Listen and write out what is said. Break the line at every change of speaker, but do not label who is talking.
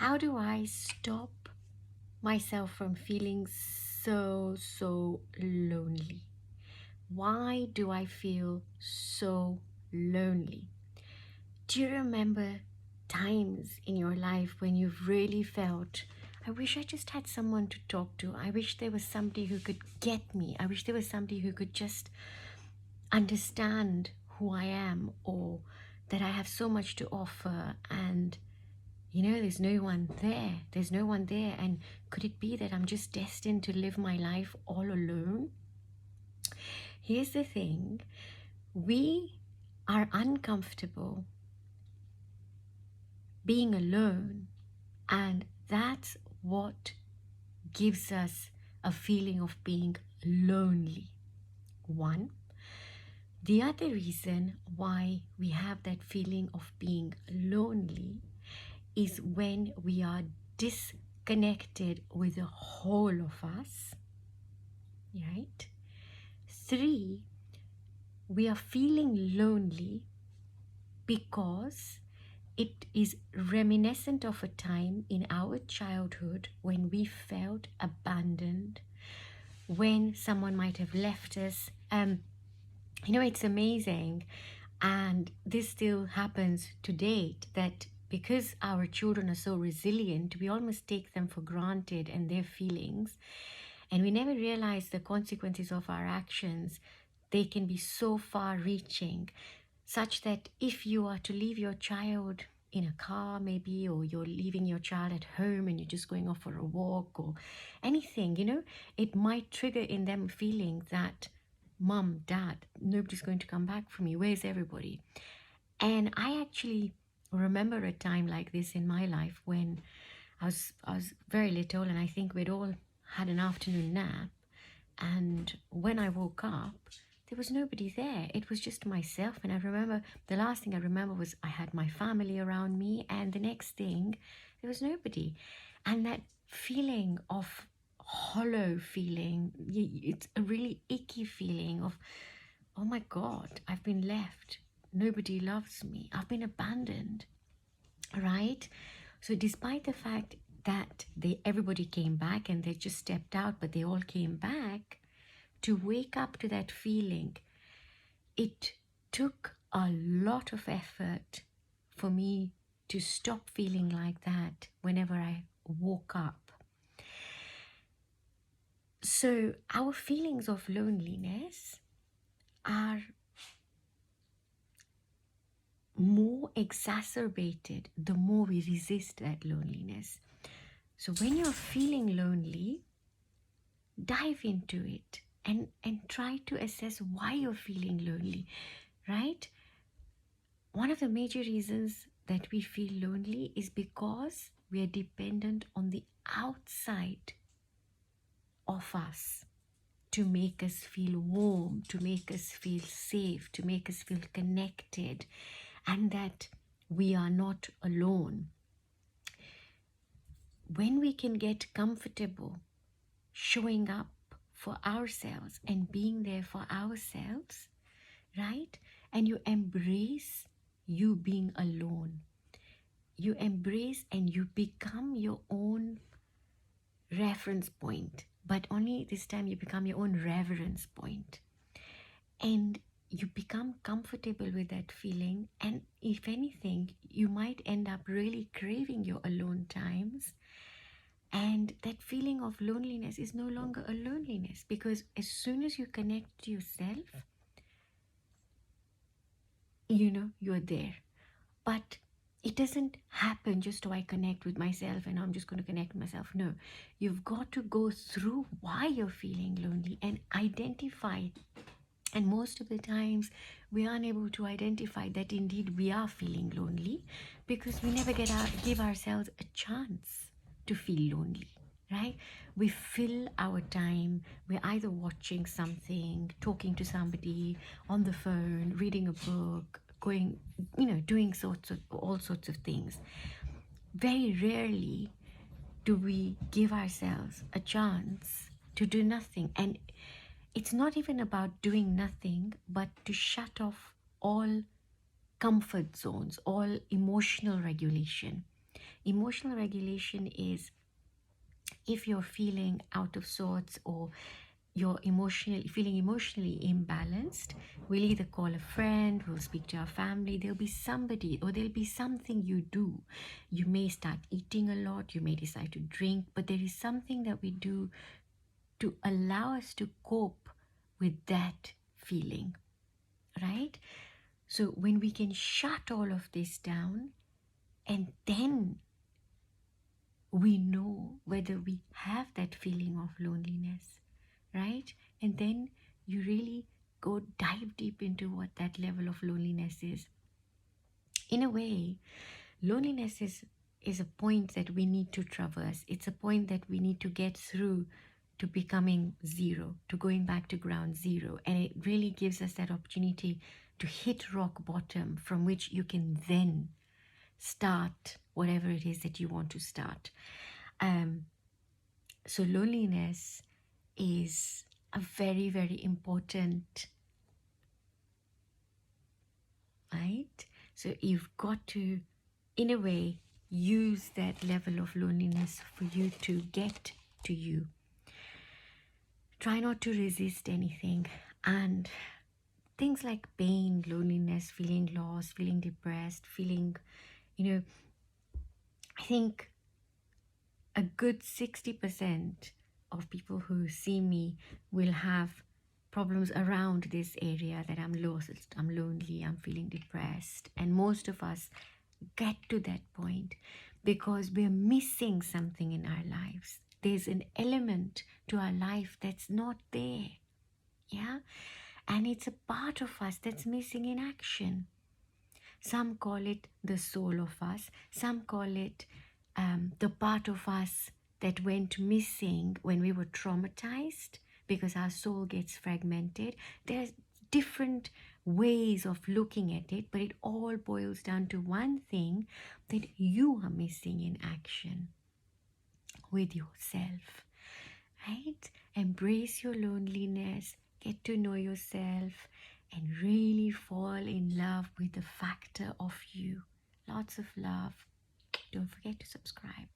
how do I stop myself from feeling so lonely? Why do I feel so lonely? Do you remember times in your life when you've really felt, I wish I just had someone to talk to. I wish there was somebody who could get me. I wish there was somebody who could just understand who I am, or that I have so much to offer, and there's no one there. There's no one there. And could it be that I'm just destined to live my life all alone? Here's the thing, we are uncomfortable being alone, and that's what gives us a feeling of being lonely. One. The other reason why we have that feeling of being lonely is when we are disconnected with the whole of us, right? Three, we are feeling lonely because it is reminiscent of a time in our childhood when we felt abandoned, when someone might have left us. It's amazing, and this still happens to date, that because our children are so resilient, we almost take them for granted and their feelings, and we never realize the consequences of our actions. They can be so far reaching, such that if you are to leave your child in a car maybe, or you're leaving your child at home and you're just going off for a walk or anything, it might trigger in them feeling that, mom, dad, nobody's going to come back for me. Where's everybody? And I actually remember a time like this in my life when I was very little, and I think we'd all had an afternoon nap. And when I woke up, there was nobody there. It was just myself. And I remember the last thing I remember was I had my family around me, and the next thing, there was nobody. And that feeling of hollow feeling, it's a really icky feeling of, oh my God, I've been left. Nobody loves me. I've been abandoned, right? So despite the fact that everybody came back and they just stepped out, but they all came back, to wake up to that feeling, it took a lot of effort for me to stop feeling like that whenever I woke up. So our feelings of loneliness are more exacerbated the more we resist that loneliness. So when you're feeling lonely, dive into it and try to assess why you're feeling lonely, right? One of the major reasons that we feel lonely is because we are dependent on the outside of us to make us feel warm, to make us feel safe, to make us feel connected, and that we are not alone. When we can get comfortable showing up for ourselves and being there for ourselves, right? And you embrace you being alone. You embrace and you become your own reference point, but only this time you become your own reverence point. And you become comfortable with that feeling. And if anything, you might end up really craving your alone times. And that feeling of loneliness is no longer a loneliness, because as soon as you connect to yourself, you're there. But it doesn't happen just so I connect with myself and I'm just going to connect with myself. No, you've got to go through why you're feeling lonely and identify. And most of the times we are unable to identify that indeed we are feeling lonely, because we never give ourselves a chance to feel lonely, right? We fill our time. We're either watching something, talking to somebody, on the phone, reading a book, going, doing all sorts of things. Very rarely do we give ourselves a chance to do nothing. And it's not even about doing nothing, but to shut off all comfort zones, all emotional regulation. Emotional regulation is if you're feeling out of sorts or you're feeling emotionally imbalanced, we'll either call a friend, we'll speak to our family, there'll be somebody or there'll be something you do. You may start eating a lot, you may decide to drink, but there is something that we do to allow us to cope with that feeling, right? So when we can shut all of this down, and then we know whether we have that feeling of loneliness, right? And then you really go dive deep into what that level of loneliness is. In a way, loneliness is a point that we need to traverse. It's a point that we need to get through to becoming zero, to going back to ground zero. And it really gives us that opportunity to hit rock bottom from which you can then start whatever it is that you want to start. So loneliness is a very, very important, right? So you've got to, in a way, use that level of loneliness for you to get to you. Try not to resist anything. And things like pain, loneliness, feeling lost, feeling depressed, feeling, I think a good 60% of people who see me will have problems around this area, that I'm lost, I'm lonely, I'm feeling depressed. And most of us get to that point because we're missing something in our lives. There's an element to our life that's not there. Yeah? And it's a part of us that's missing in action. Some call it the soul of us. Some call it the part of us that went missing when we were traumatized, because our soul gets fragmented. There's different ways of looking at it, but it all boils down to one thing, that you are missing in action with yourself, right? Embrace your loneliness, get to know yourself, and really fall in love with the factor of you. Lots of love. Don't forget to subscribe.